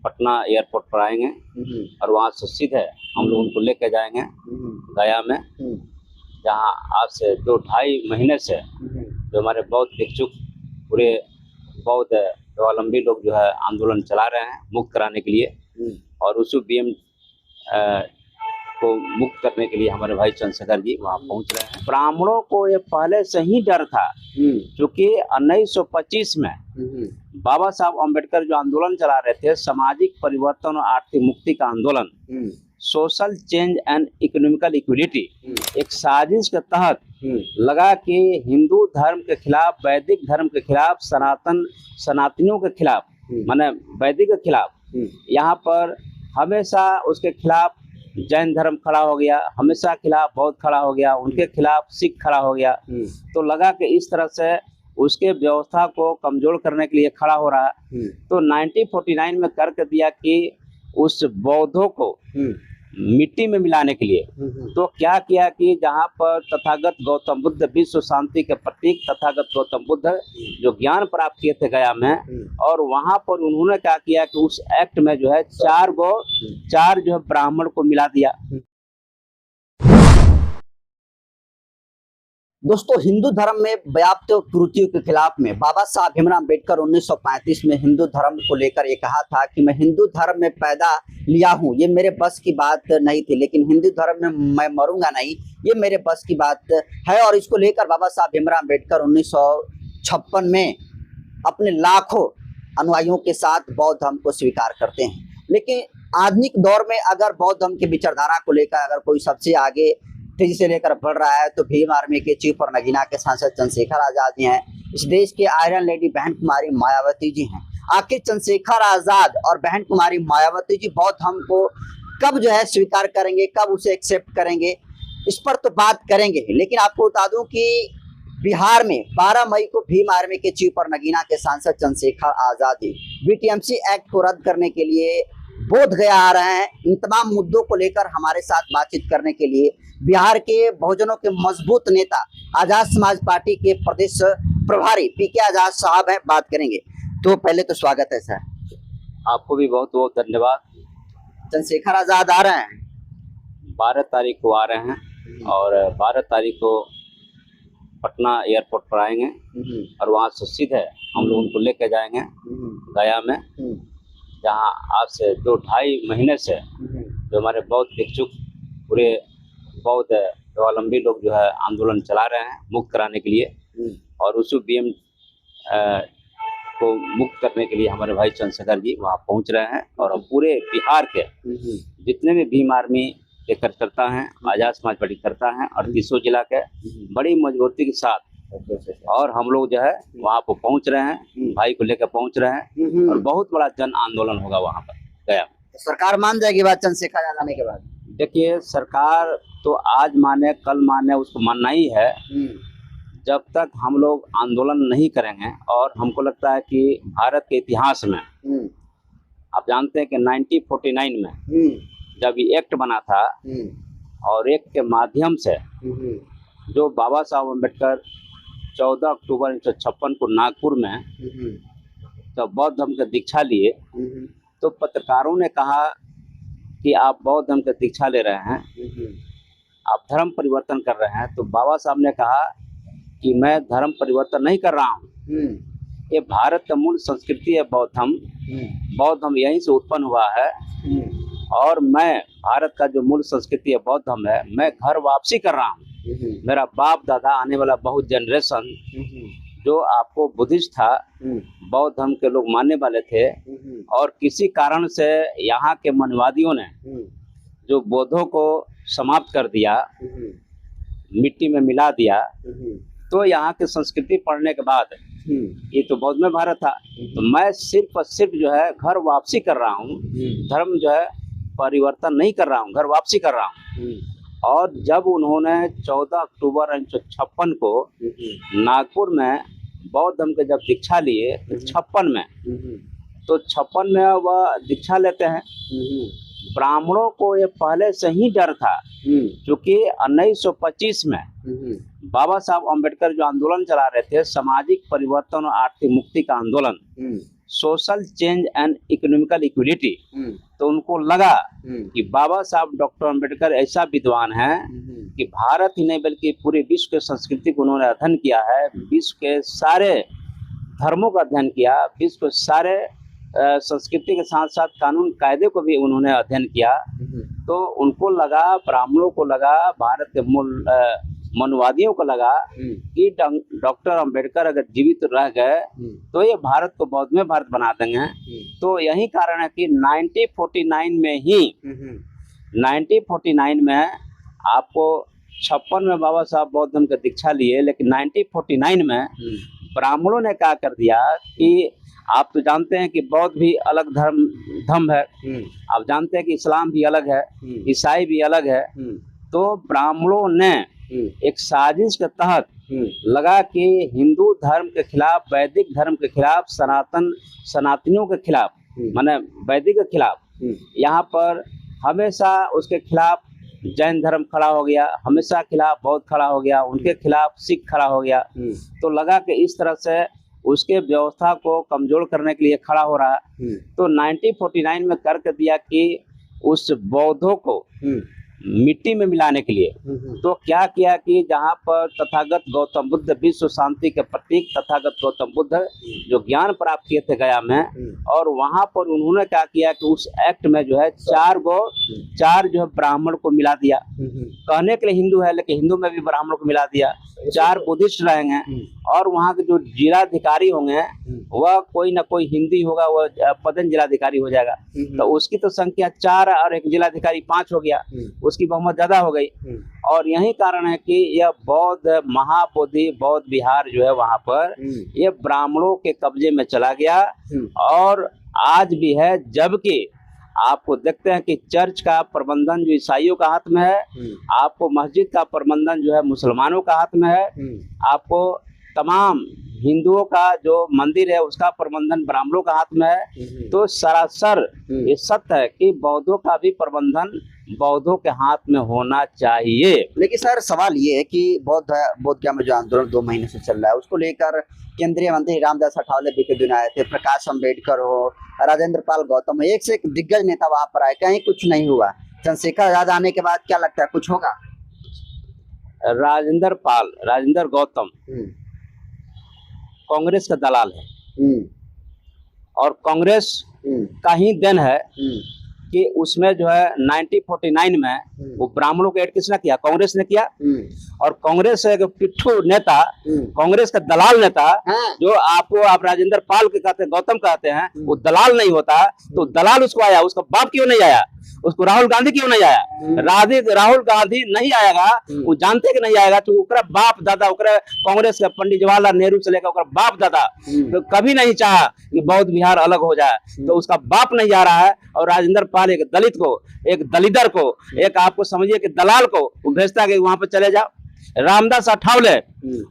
Patna airport पर आएंगे और वहाँ से सीधे हम लोग उनको लेके जाएंगे गया में, जहाँ आज से 2-2.5 महीने से जो हमारे बौद्ध भिक्षुक पूरे बौद्ध धर्मावलंबी लोग जो है आंदोलन चला रहे हैं मुक्त कराने के लिए, और उसी बीएम को मुक्त करने के लिए हमारे भाई चंद्रशेखर जी वहाँ पहुँच रहे हैं। ब्राह्मणों को ये पहले से ही डर था, क्योंकि 1925 में बाबा साहब अम्बेडकर जो आंदोलन चला रहे थे, सामाजिक परिवर्तन और आर्थिक मुक्ति का आंदोलन, social change and economical equality, एक साजिश के तहत लगा कि हिंदू धर्म के खिलाफ, वैदिक धर्म के खिलाफ, सनातनियों के खिलाफ, माने वैदिक के खिलाफ, यहाँ पर हमेशा उसके खिलाफ जैन धर्म खड़ा हो गया, हमेशा खिलाफ बौद्ध खड़ा हो गया, उनके खिलाफ सिख खड़ा हो गया। तो लगा कि इस तरह से उसके व्यवस्था को कमजोर करने के लिए खड़ा हो रहा है। तो 1949 में करके दिया कि उस बौद्धों को मिट्टी में मिलाने के लिए तो क्या किया कि जहाँ पर तथागत गौतम बुद्ध, विश्व शांति के प्रतीक तथागत गौतम बुद्ध जो ज्ञान प्राप्त किए थे गया में, और वहाँ पर उन्होंने क्या किया कि उस एक्ट में जो है चार जो है ब्राह्मण को मिला दिया। दोस्तों, हिंदू धर्म में व्याप्त कुरीतियों के खिलाफ में बाबा साहब भीमराव अम्बेडकर 1935 में हिंदू धर्म को लेकर ये कहा था कि मैं हिंदू धर्म में पैदा लिया हूँ, ये मेरे बस की बात नहीं थी, लेकिन हिंदू धर्म में मैं मरूंगा नहीं, ये मेरे बस की बात है। और इसको लेकर बाबा साहब भीमराव अम्बेडकर 1956 में अपने लाखों अनुयायियों के साथ बौद्ध धर्म को स्वीकार करते हैं। लेकिन आधुनिक दौर में अगर बौद्ध धर्म की विचारधारा को लेकर अगर कोई सबसे आगे तेजी से लेकर बढ़ रहा है तो भीम आर्मी के चीफ और नगीना के सांसद चंद्रशेखर आजाद जी हैं। इस देश के आयरन लेडी बहन कुमारी मायावती जी हैं। आखिर चंद्रशेखर आजाद और बहन कुमारी मायावती जी बौद्ध धर्म को कब जो है स्वीकार करेंगे, कब उसे एक्सेप्ट करेंगे, इस पर तो बात करेंगे। लेकिन आपको बता दूं कि बिहार में 12 मई को भीम आर्मी के चीफ और नगीना के सांसद चंद्रशेखर आजाद जी बीटीएमसी एक्ट को रद्द करने के लिए बोध गया आ रहे हैं। इन तमाम मुद्दों को लेकर हमारे साथ बातचीत करने के लिए बिहार के बहुजनों के मजबूत नेता आजाद समाज पार्टी के प्रदेश प्रभारी पीके आजाद साहब हैं, बात करेंगे। तो पहले तो स्वागत है सर। आपको भी बहुत बहुत धन्यवाद। चंद्रशेखर आजाद आ रहे हैं 12 तारीख को आ रहे हैं, और 12 तारीख को पटना एयरपोर्ट पर आएंगे और वहाँ से सीधे हम लोग उनको लेके जाएंगे गया में, जहाँ आज से 2-2.5 महीने से जो हमारे बौद्ध भिक्षुक पूरे बौद्ध धर्मावलंबी लोग जो है आंदोलन चला रहे हैं मुक्त कराने के लिए, और उसी बीएम को मुक्त करने के लिए हमारे भाई चंद्रशेखर जी वहाँ पहुँच रहे हैं। और हम पूरे बिहार के जितने भी भीम आर्मी के कार्यकर्ता हैं, आजाद समाज पार्टी करता है, 38 जिला के बड़ी मजबूती के साथ और हम लोग जो है वहाँ पर पहुँच रहे हैं, भाई को लेकर पहुँच रहे हैं, और बहुत बड़ा जन आंदोलन होगा वहाँ पर गया। सरकार मान जाएगी बात चंद्रशेखर आजाद आने के बाद? देखिए, सरकार तो आज माने कल माने उसको मानना ही है। जब तक हम लोग आंदोलन नहीं करेंगे, और हमको लगता है कि भारत के इतिहास में आप जानते हैं कि 1949 में जब ये एक्ट बना था, और एक्ट के माध्यम से जो बाबा साहब अम्बेडकर 14 अक्टूबर 1956 को नागपुर में जब बौद्ध धर्म की दीक्षा लिए, तो पत्रकारों ने कहा कि आप बौद्ध धर्म की दीक्षा ले रहे हैं, आप धर्म परिवर्तन कर रहे हैं। तो बाबा साहब ने कहा कि मैं धर्म परिवर्तन नहीं कर रहा हूँ, ये भारत का मूल संस्कृति है बौद्ध धर्म यहीं से उत्पन्न हुआ है, और मैं भारत का जो मूल संस्कृति है बौद्ध धर्म है, मैं घर वापसी कर रहा हूँ। मेरा बाप दादा, आने वाला बहुत जनरेशन जो आपको बुद्धिस्ट था, बौद्ध धर्म के लोग मानने वाले थे, और किसी कारण से यहाँ के मनवादियों ने जो बौद्धों को समाप्त कर दिया, मिट्टी में मिला दिया, तो यहाँ की संस्कृति पढ़ने के बाद ये तो बौद्ध में भारत था, तो मैं सिर्फ और सिर्फ जो है घर वापसी कर रहा हूँ, धर्म जो है परिवर्तन नहीं कर रहा हूँ, घर वापसी कर रहा हूँ। और जब उन्होंने 14 अक्टूबर 1956 को नागपुर में बौद्ध धर्म के जब दीक्षा लिए, 56 में, तो 56 में वह दीक्षा लेते हैं। ब्राह्मणों को ये पहले से ही डर था, क्योंकि 1925 में बाबा साहब अम्बेडकर जो आंदोलन चला रहे थे, सामाजिक परिवर्तन और आर्थिक मुक्ति का आंदोलन, social change and economical equality. तो उनको लगा कि बाबा साहब डॉक्टर अम्बेडकर ऐसा विद्वान है कि भारत ही नहीं बल्कि पूरे विश्व के संस्कृति को उन्होंने अध्ययन किया है, विश्व के सारे धर्मों का अध्ययन किया, विश्व के सारे संस्कृति के साथ साथ कानून कायदे को भी उन्होंने अध्ययन किया। तो उनको लगा, ब्राह्मणों को लगा, भारत के मूल मनुवादियों को लगा कि डॉक्टर अंबेडकर अगर जीवित रह गए तो ये भारत को बौद्धमय भारत बना देंगे। तो यही कारण है कि 1949 में आपको 56 में बाबा साहब बौद्ध धर्म की दीक्षा लिए, लेकिन 1949 में ब्राह्मणों ने क्या कर दिया कि आप तो जानते हैं कि बौद्ध भी अलग धर्म है, आप जानते हैं कि इस्लाम भी अलग है, ईसाई भी अलग है। तो ब्राह्मणों ने एक साजिश के तहत लगा कि हिंदू धर्म के खिलाफ, वैदिक धर्म के खिलाफ, सनातनियों के खिलाफ, माने वैदिक के खिलाफ, यहाँ पर हमेशा उसके खिलाफ जैन धर्म खड़ा हो गया, हमेशा खिलाफ बौद्ध खड़ा हो गया, उनके खिलाफ सिख खड़ा हो गया। तो लगा कि इस तरह से उसके व्यवस्था को कमजोर करने के लिए खड़ा हो रहा है। तो 1949 में करके दिया कि उस बौद्धों को मिट्टी में मिलाने के लिए तो क्या किया कि जहाँ पर तथागत गौतम बुद्ध, विश्व शांति के प्रतीक तथागत गौतम बुद्ध जो ज्ञान प्राप्त किए थे गया में, और वहाँ पर उन्होंने क्या किया कि उस एक्ट में जो है चार जो है ब्राह्मण को मिला दिया। कहने के लिए हिंदू है लेकिन हिंदू में भी ब्राह्मण को मिला दिया। 4 बुद्धिस्ट रहेंगे और वहाँ के जो जिलाधिकारी होंगे वह कोई ना कोई हिंदी होगा, वह पदन जिलाधिकारी हो जाएगा। तो उसकी तो संख्या 4 और एक जिलाधिकारी 5 हो गया, उसकी बहुमत ज्यादा हो गई। और यही कारण है कि यह बौद्ध महाबोधि बौद्ध विहार जो है वहाँ पर ये ब्राह्मणों के कब्जे में चला गया और आज भी है। जबकि आपको देखते हैं कि चर्च का प्रबंधन जो ईसाइयों का हाथ में है, आपको मस्जिद का प्रबंधन जो है मुसलमानों का हाथ में है, आपको तमाम हिंदुओं का जो मंदिर है उसका प्रबंधन ब्राह्मणों का हाथ में है। तो सरासर ये सत्य है कि बौद्धों का भी प्रबंधन बौद्धों के हाथ में होना चाहिए। लेकिन सर सवाल ये है कि बौद्ध क्या में जो आंदोलन 2 महीने से चल रहा है उसको लेकर केंद्रीय मंत्री रामदास अठावले बीते दिन आए थे, प्रकाश अम्बेडकर हो, राजेंद्र पाल गौतम, एक से एक दिग्गज नेता वहां पर आए, कहीं कुछ नहीं हुआ। चंद्रशेखर आजाद आने के बाद क्या लगता है कुछ होगा? राजेंद्र गौतम कांग्रेस का दलाल है और कांग्रेस का ही देन है कि उसमें जो है 1949 में वो ब्राह्मणों को ऐड किसने किया? कांग्रेस ने किया। और कांग्रेस एक पिट्ठू नेता, कांग्रेस का दलाल नेता जो आप राजेंद्र पाल के कहते हैं, गौतम कहते हैं, वो दलाल नहीं होता। तो दलाल उसको आया, उसका बाप क्यों नहीं आया? उसको राहुल गांधी क्यों नहीं आया? राहुल गांधी नहीं आएगा, वो जानते कि नहीं आएगा। तो ओकरा बाप दादा, ओकरा कांग्रेस के पंडित जवाहरलाल नेहरू से लेकर ओकरा बाप दादा तो कभी नहीं चाहा कि बौद्ध विहार अलग हो जाए। तो उसका बाप नहीं आ रहा है और राजेंद्र पाल एक दलित को, एक दलिदर को, एक आपको समझिए कि दलाल को वो भेजता है कि वहां पर चले जाओ। रामदास अठावले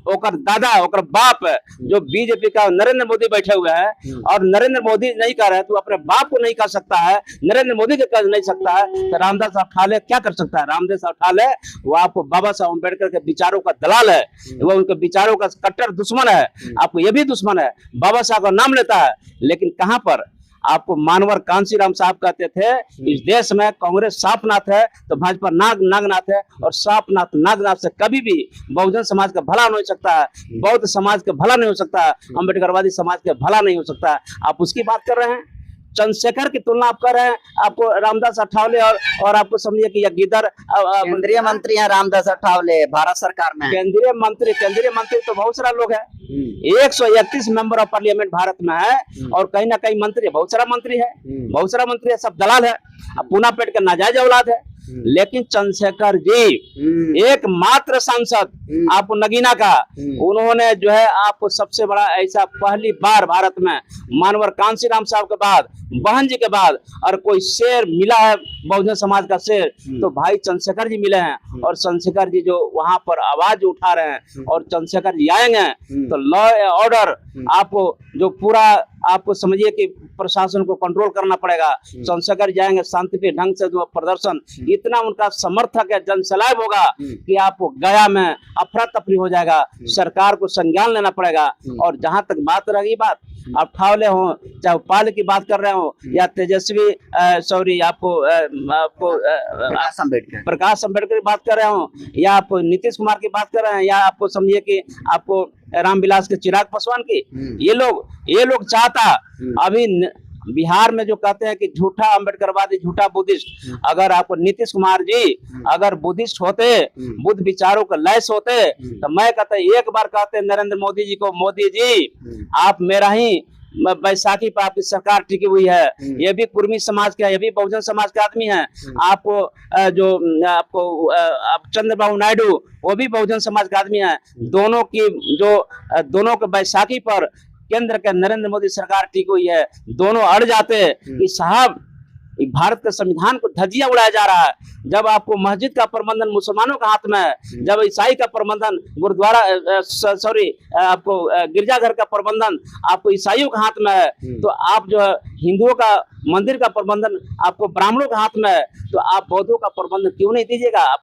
ओकर दादा, ओकर बाप जो बीजेपी का नरेंद्र मोदी बैठे हुए हैं और नरेंद्र मोदी नहीं कर रहे, तो अपने बाप को नहीं कर सकता है, नरेंद्र मोदी को कर नहीं सकता है, तो रामदास अठावले क्या कर सकता है? रामदास अठावले वो आपको बाबा साहब अम्बेडकर के विचारों का दलाल है, वो उनके विचारों का कट्टर दुश्मन है। आपको ये भी दुश्मन है, बाबा साहब का नाम लेता है लेकिन कहां पर आपको मानवर कांशीराम साहब कहते थे इस देश में कांग्रेस साफनाथ है तो भाजपा नागनाथ है, और साफनाथ नागनाथ से कभी भी बहुजन समाज का भला नहीं हो सकता है, बौद्ध समाज का भला नहीं हो सकता है, अम्बेडकरवादी समाज का भला नहीं हो सकता है। आप उसकी बात कर रहे हैं। चंद्रशेखर की तुलना आप कर रहे हैं, आपको रामदास अठावले और आपको समझिए कि गिदर केंद्रीय मंत्री हैं रामदास अठावले भारत सरकार में। केंद्रीय मंत्री तो बहुत सारा लोग है, 131 मेंबर ऑफ पार्लियामेंट भारत में है और कहीं ना कहीं मंत्री, बहुत सारा मंत्री है, सब दलाल है, पूना पेट के नाजायज औलाद है। लेकिन चंद्रशेखर जी एकमात्र सांसद आपको नगीना का, उन्होंने जो है आपको सबसे बड़ा ऐसा पहली बार भारत में मानवर कांशीराम साहब के बाद, बहन जी के बाद और कोई शेर मिला है बहुजन समाज का शेर तो भाई चंद्रशेखर जी मिले हैं। और चंद्रशेखर जी जो वहां पर आवाज उठा रहे हैं और चंद्रशेखर जी आएंगे तो लॉ एंड ऑर्डर आपको जो पूरा आपको समझिए कि प्रशासन को कंट्रोल करना पड़ेगा। संसद जाएंगे शांतिपूर्ण ढंग से जो प्रदर्शन, इतना उनका समर्थक है, जनसलाब होगा कि आपको गया में अफरा तफरी हो जाएगा। सरकार को संज्ञान लेना पड़ेगा। और जहां तक बात रही बात, आप ठावले हो चाहे पाल की बात कर रहे हो या तेजस्वी सॉरी आपको प्रकाश अम्बेडकर की बात कर रहे हो या आप नीतीश कुमार की बात कर रहे हैं या आपको समझिए कि आपको रामविलास के चिराग पासवान की, ये लोग चाहता अभी बिहार में जो कहते हैं कि झूठा अम्बेडकरवादी, झूठा बुद्धिस्ट, अगर आपको नीतीश कुमार जी अगर बुद्धिस्ट होते, बुद्ध विचारों का लैस होते, तो मैं कहता एक बार कहते नरेंद्र मोदी जी को, मोदी जी आप मेरा ही बैसाखी पर आपकी सरकार टिकी हुई है, ये भी कुर्मी समाज का, ये भी बहुजन समाज के आदमी है। आपको आप चंद्रबाबू नायडू वो भी बहुजन समाज का आदमी है। दोनों के बैसाखी पर केंद्र के नरेंद्र मोदी सरकार टिकी हुई है। दोनों अड़ जाते कि साहब भारत के संविधान को धज्जियां उड़ाया जा रहा है। जब आपको मस्जिद का प्रबंधन मुसलमानों के हाथ में है, जब ईसाई का प्रबंधन गुरुद्वारा आपको गिरजाघर का प्रबंधन आपको ईसाइयों के हाथ में है, तो आप जो है हिंदुओं का मंदिर का प्रबंधन आपको ब्राह्मणों के हाथ में है, तो आप बौद्धों का प्रबंधन क्यों नहीं दीजिएगा? आप